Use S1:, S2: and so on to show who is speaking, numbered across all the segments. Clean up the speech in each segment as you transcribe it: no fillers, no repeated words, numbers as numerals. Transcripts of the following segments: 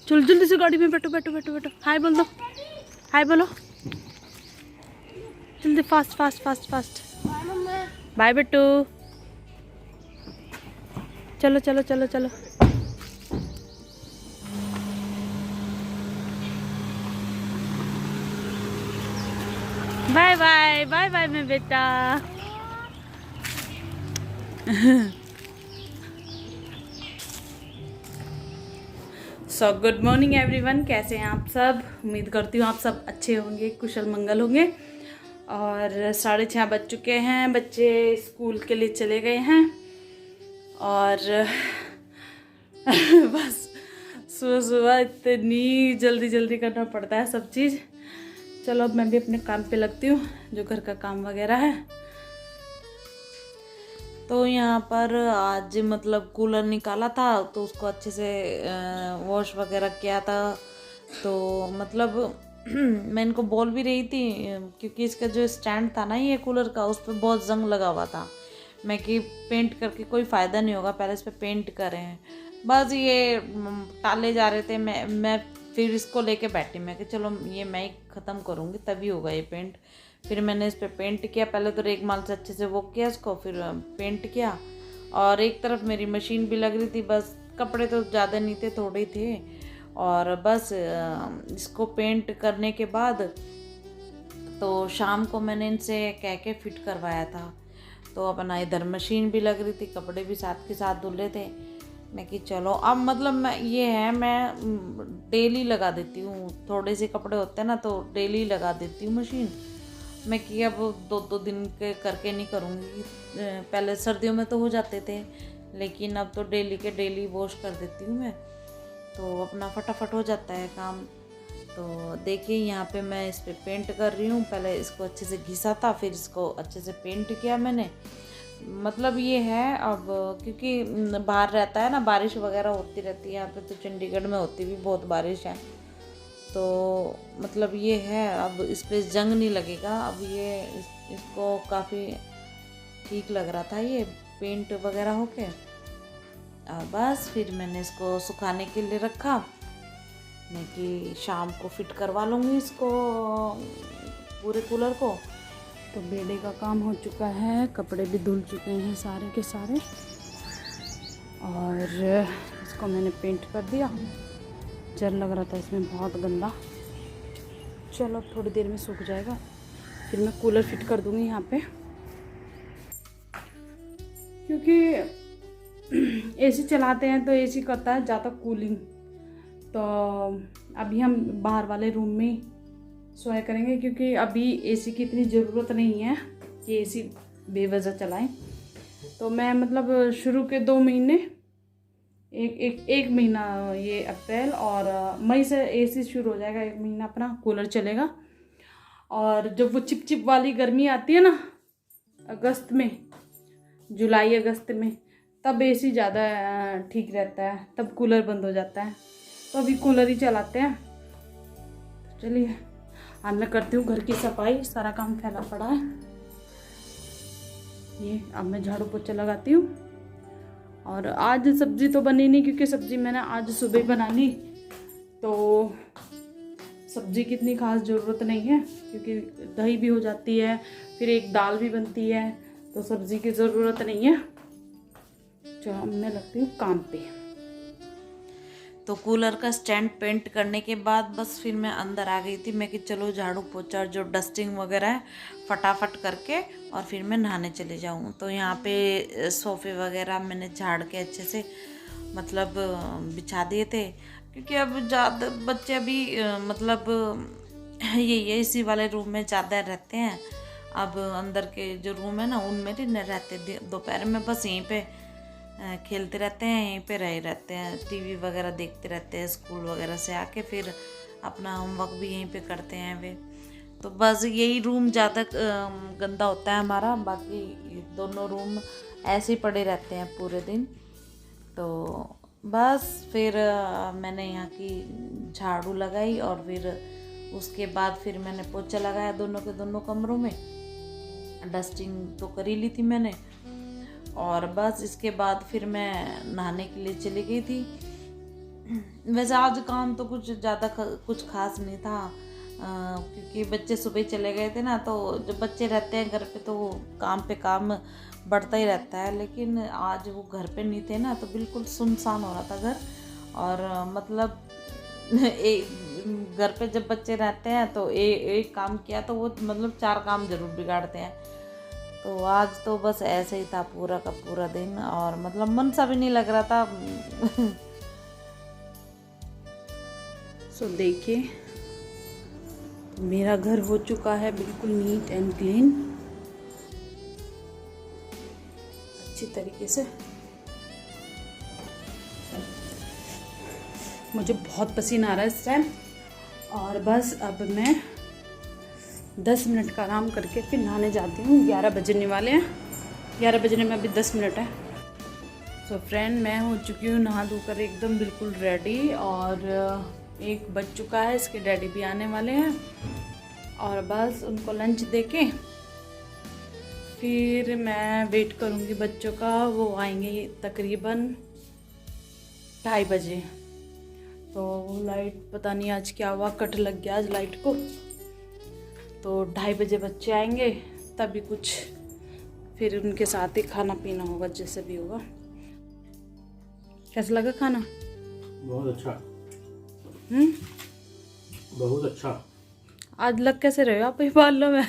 S1: चलो जल्दी से गाड़ी में बैठो बैठो बैठो बैठो। हाय बोल दो, हाय बोलो जल्दी, fast fast fast fast. Bye बेटू, चलो चलो चलो चलो। बाय बाय बाय बाय मेरा बेटा। सो गुड मॉर्निंग एवरीवन, कैसे हैं आप सब। उम्मीद करती हूँ आप सब अच्छे होंगे, कुशल मंगल होंगे। और 6:30 बज चुके हैं, बच्चे स्कूल के लिए चले गए हैं। और बस सुबह सुबह इतनी जल्दी जल्दी करना पड़ता है सब चीज़। चलो अब मैं भी अपने काम पे लगती हूँ, जो घर का काम वगैरह है। तो यहाँ पर आज मतलब कूलर निकाला था, तो उसको अच्छे से वॉश वगैरह किया था। तो मतलब मैं इनको बोल भी रही थी, क्योंकि इसका जो स्टैंड था ना ये कूलर का, उस पर बहुत जंग लगा हुआ था। मैं कि पेंट करके कोई फ़ायदा नहीं होगा, पहले इस पर पेंट करें। बस ये टाले जा रहे थे। मैं फिर इसको लेके बैठी, मैं कि चलो ये मैं ही ख़त्म करूँगी तभी होगा ये पेंट। फिर मैंने इस पर पेंट किया, पहले तो रेगमाल से अच्छे से वो किया इसको, फिर पेंट किया। और एक तरफ मेरी मशीन भी लग रही थी, बस कपड़े तो ज़्यादा नहीं थे, थोड़े ही थे। और बस इसको पेंट करने के बाद तो शाम को मैंने इनसे कह के फिट करवाया था। तो अपना इधर मशीन भी लग रही थी, कपड़े भी साथ के साथ धुल रहे थे। मैं कि चलो अब मतलब मैं डेली लगा देती हूँ। थोड़े से कपड़े होते हैं ना तो डेली लगा देती हूँ मशीन। मैं कि अब 2-2 दिन के करके नहीं करूँगी। पहले सर्दियों में तो हो जाते थे, लेकिन अब तो डेली के डेली वॉश कर देती हूँ मैं, तो अपना फटाफट हो जाता है काम। तो देखिए यहाँ पे मैं इस पे पेंट कर रही हूँ। पहले इसको अच्छे से घिसा था, फिर इसको अच्छे से पेंट किया मैंने। मतलब ये है अब, क्योंकि बाहर रहता है ना, बारिश वगैरह होती रहती है। यहाँ पे तो चंडीगढ़ में होती भी बहुत बारिश है, तो मतलब ये है अब इस पे जंग नहीं लगेगा। अब ये इसको काफ़ी ठीक लग रहा था ये पेंट वगैरह होके। बस फिर मैंने इसको सुखाने के लिए रखा, मैं कि शाम को फिट करवा लूँगी इसको, पूरे कूलर को। तो बेड़े का काम हो चुका है, कपड़े भी धुल चुके हैं सारे के सारे, और इसको मैंने पेंट कर दिया। जल लग रहा था इसमें बहुत गंदा। चलो थोड़ी देर में सूख जाएगा, फिर मैं कूलर फिट कर दूँगी यहाँ पे। क्योंकि एसी चलाते हैं तो एसी करता है ज़्यादा कूलिंग। तो अभी हम बाहर वाले रूम में सोया करेंगे, क्योंकि अभी एसी की इतनी ज़रूरत नहीं है कि एसी बेवजह चलाएं। तो मैं मतलब शुरू के 2 महीने, एक महीना, ये अप्रैल और मई से एसी शुरू हो जाएगा, 1 महीना अपना कूलर चलेगा। और जब वो चिपचिप वाली गर्मी आती है ना, अगस्त में, जुलाई अगस्त में, तब एसी ज़्यादा ठीक रहता है, तब कूलर बंद हो जाता है। तो अभी कूलर ही चलाते हैं। तो चलिए आज मैं करती हूँ घर की सफाई, सारा काम फैला पड़ा है। ये अब मैं झाड़ू पोछा लगाती हूँ। और आज सब्जी तो बनी नहीं, क्योंकि सब्जी मैंने आज सुबह बना ली, तो सब्जी की इतनी खास ज़रूरत नहीं है, क्योंकि दही भी हो जाती है, फिर एक दाल भी बनती है, तो सब्जी की ज़रूरत नहीं है। चलो मैं लगती हूँ काम पे। तो कूलर का स्टैंड पेंट करने के बाद बस फिर मैं अंदर आ गई थी। मैं कि चलो झाड़ू पोछा और जो डस्टिंग वगैरह है फटाफट करके और फिर मैं नहाने चले जाऊँ। तो यहाँ पे सोफ़े वगैरह मैंने झाड़ के अच्छे से मतलब बिछा दिए थे, क्योंकि अब ज़्यादा बच्चे अभी मतलब ये इसी वाले रूम में ज़्यादा रहते हैं। अब अंदर के जो रूम है ना उनमें नहीं रहते, दोपहर में बस यहीं पे खेलते रहते हैं, यहीं पे रहे रहते हैं, टीवी वगैरह देखते रहते हैं। स्कूल वगैरह से आके फिर अपना होमवर्क भी यहीं पे करते हैं वे। तो बस यही रूम ज़्यादा गंदा होता है हमारा, बाकी दोनों रूम ऐसे ही पड़े रहते हैं पूरे दिन। तो बस फिर मैंने यहाँ की झाड़ू लगाई, और फिर उसके बाद फिर मैंने पोछा लगाया दोनों के दोनों कमरों में। डस्टिंग तो कर ही ली थी मैंने, और बस इसके बाद फिर मैं नहाने के लिए चली गई थी। वैसे आज काम तो कुछ ज़्यादा कुछ खास नहीं था, क्योंकि बच्चे सुबह चले गए थे ना, तो जब बच्चे रहते हैं घर पे तो काम पे काम बढ़ता ही रहता है। लेकिन आज वो घर पे नहीं थे ना, तो बिल्कुल सुनसान हो रहा था घर। और मतलब घर पे जब बच्चे रहते हैं तो एक काम किया तो वो मतलब 4 काम जरूर बिगाड़ते हैं। तो आज तो बस ऐसे ही था पूरा का पूरा दिन, और मतलब मन सा भी नहीं लग रहा था।
S2: सो देखिए, मेरा घर हो चुका है बिल्कुल नीट एंड क्लीन, अच्छी तरीके से। मुझे बहुत पसीना आ रहा है इस टाइम, और बस अब मैं 10 मिनट का आराम करके फिर नहाने जाती हूँ। 11 बजने वाले हैं, 11 बजने में अभी 10 मिनट है। सो फ्रेंड, मैं हो चुकी हूँ नहा धोकर एकदम बिल्कुल रेडी, और 1 बज चुका है, इसके डैडी भी आने वाले हैं, और बस उनको लंच देके फिर मैं वेट करूँगी बच्चों का। वो आएंगे तकरीबन 2:30 बजे। तो लाइट पता नहीं आज क्या हुआ, कट लग गया आज लाइट को, तो 2:30 बजे बच्चे आएंगे, तभी कुछ फिर उनके साथ ही खाना पीना होगा, जैसे भी होगा। कैसा लगा खाना?
S3: बहुत अच्छा। बहुत अच्छा।
S2: आज लग कैसे रहे हो आप ही बालों में?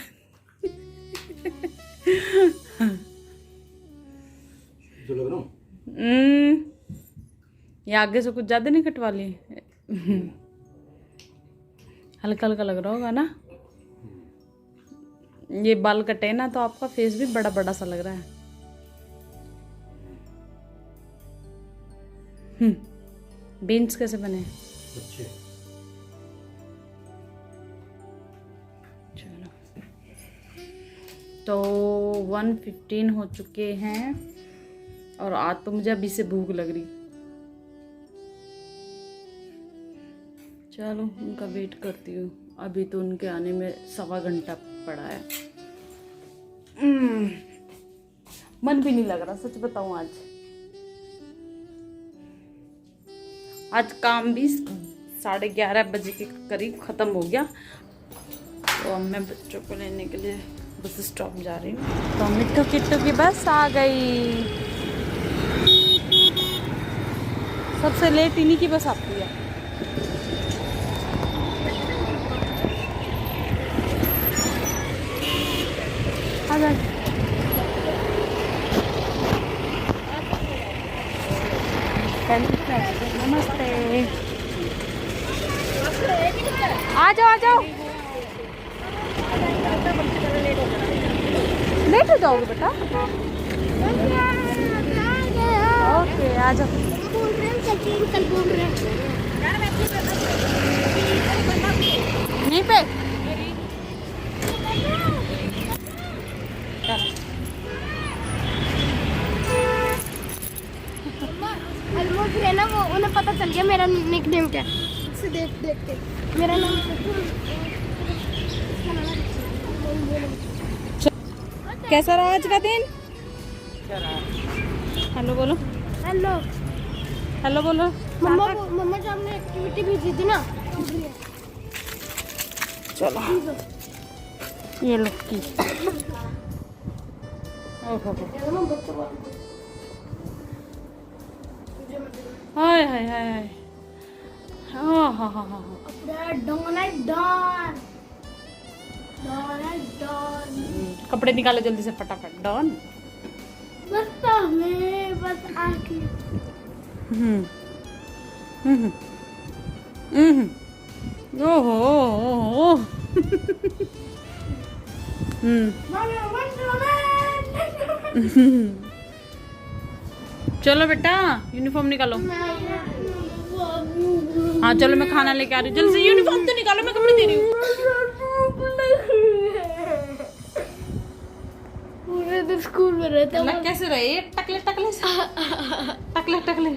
S3: जो लग रहा हूँ।
S2: ये आगे से कुछ ज़्यादा नहीं कटवा ली? हल्का हल्का लग रहा होगा ना? ये बाल कटे ना तो आपका फेस भी बड़ा बड़ा सा लग रहा है। बीन्स कैसे बने?
S3: अच्छे।
S2: चलो, तो 1:15 हो चुके हैं, और आज तो मुझे अभी से भूख लग रही। चलो उनका वेट करती हूँ, अभी तो उनके आने में 1.25 घंटा पड़ा है। मन भी नहीं लग रहा, सच बताऊँ। आज काम भी 11:30 बजे के करीब ख़त्म हो गया। तो अब मैं बच्चों को लेने के लिए बस स्टॉप जा रही हूँ। तो मिट्टू किट्टू की बस आ गई। सबसे लेट इन्हीं की बस आती है। आ जा। नमस्ते। आ जाओ आ जाओ। लेट हो जाओगे बेटा। ओके आ जाओ। नहीं पे
S4: फिर है ना, वो उन्हें पता चल गया मेरा निकनेम क्या है। देख देख के मेरा नाम
S2: कैसा रहा आज का दिन? हेलो बोलो।
S4: हेलो
S2: हेलो बोलो।
S4: मम्मा जो हमने एक्टिविटी भेजी थी ना,
S2: चलो ये लो की। ओहो हाय हाय हाय हाय। हाँ हाँ हाँ हाँ। कपड़े निकालो जल्दी से फटाफट। डॉन
S4: बस आके
S2: ओहो ओहो। चलो बेटा यूनिफॉर्म निकालो। हाँ चलो मैं खाना लेके आ रही हूँ, जल्दी से यूनिफॉर्म तो निकालो, मैं कपड़े दे रही हूँ।
S4: पूरे दिन स्कूल में रहता
S2: लग कैसे रहे टकले टकले से? टकले टकले।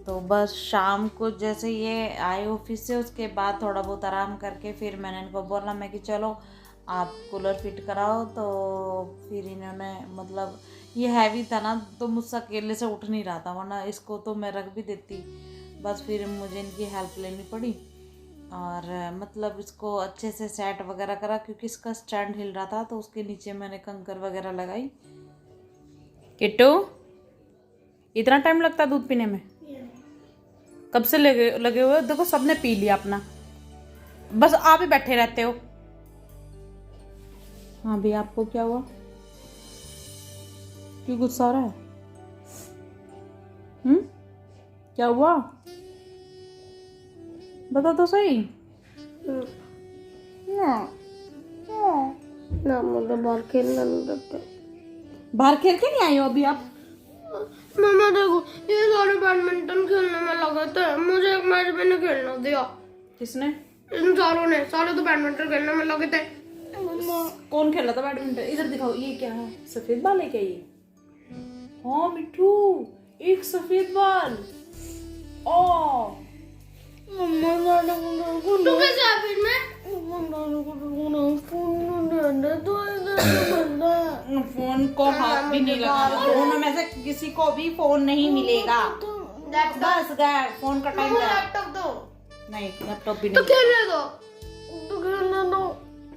S1: तो बस शाम को जैसे ये आए ऑफिस से, उसके बाद थोड़ा बहुत आराम करके फिर मैंने इनको बोला मैं कि चलो आप कूलर फिट कराओ। तो फिर इन्होंने मतलब ये हैवी था ना, तो मुझसे अकेले से उठ नहीं रहा था, वरना इसको तो मैं रख भी देती। बस फिर मुझे इनकी हेल्प लेनी पड़ी और मतलब इसको अच्छे से सेट वगैरह करा, क्योंकि इसका स्टैंड हिल रहा था तो उसके नीचे मैंने कंकर वगैरह लगाई। किट्टू, इतना टाइम लगता है दूध पीने में? कब से लगे हुए? देखो सबने पी लिया अपना, बस आप ही बैठे रहते हो। हाँ भी, आपको क्या हुआ? क्यों गुस्सा आ रहा है? क्या हुआ? बता तो सही।
S4: ना मुझे बाहर खेलना नहीं देते।
S1: बाहर खेल के नहीं आई हो अभी आप?
S4: मम्मा देखो, ये सारे बैडमिंटन खेलने में लगे थे, मुझे एक मैच भी नहीं खेलना दिया।
S1: किसने?
S4: इन सारों ने, सारे तो बैडमिंटन खेलने में लगे थे।
S1: कौन खेला था बैडमिंटन? इधर दिखाओ, ये क्या है? सफेद बाल है क्या ये? हाँ मिठू, एक सफेद बाल। ओ
S4: तू कैसे आ फिर में?
S1: फोन को हाथ भी नहीं लगाना, दोनों में से किसी को भी फोन नहीं मिलेगा। बस गया, फोन का टाइम गया।
S4: लैपटॉप दो।
S1: नहीं, लैपटॉप भी
S4: तो
S1: नहीं।
S4: खेलने दो, तो खेलने दो,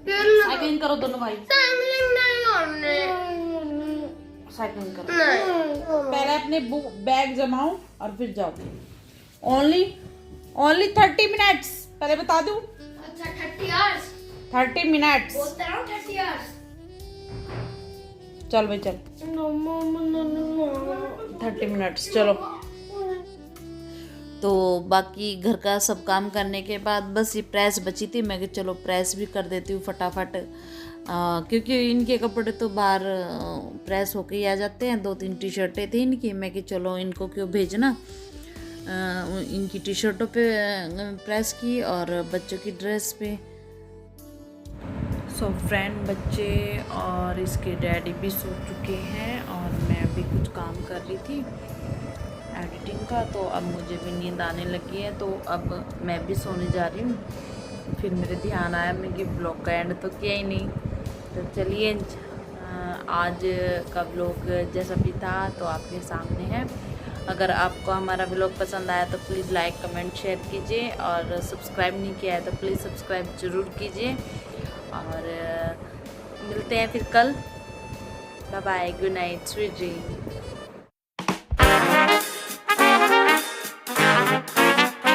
S4: खेलने दो।
S1: साइकिलिंग करो दोनों भाई,
S4: साइकिलिंग नहीं करने।
S1: साइकिलिंग करो।
S4: नहीं,
S1: पहले अपने बैग जमाओ और फिर जाओ। ओनली 30 मिनट्स, पहले बता दूं।
S4: अच्छा 30 आवर्स
S1: 30 मिनट्स।
S4: बोलते रहो 30 आवर्स।
S1: चल भाई चल, 30 मिनट्स चलो। तो बाकी घर का सब काम करने के बाद बस ये प्रेस बची थी, मैं कि चलो प्रेस भी कर देती हूँ फटाफट, क्योंकि इनके कपड़े तो बाहर प्रेस होके ही आ जाते हैं। 2-3 टी शर्टें थी इनकी, मैं कि चलो इनको क्यों भेजना। इनकी टी शर्टों पे प्रेस की और बच्चों की ड्रेस पे। सो फ्रेंड, बच्चे और इसके डैडी भी सो चुके हैं और मैं भी कुछ काम कर रही थी एडिटिंग का, तो अब मुझे भी नींद आने लगी है, तो अब मैं भी सोने जा रही हूँ। फिर मेरे ध्यान आया मैं कि ब्लॉग का एंड तो किया ही नहीं, तो चलिए आज का ब्लॉग जैसा भी था तो आपके सामने है। अगर आपको हमारा ब्लॉग पसंद आया तो प्लीज़ लाइक कमेंट शेयर कीजिए, और सब्सक्राइब नहीं किया है तो प्लीज़ सब्सक्राइब ज़रूर कीजिए। और मिलते हैं फिर कल। Bye bye, good night, sweet dream.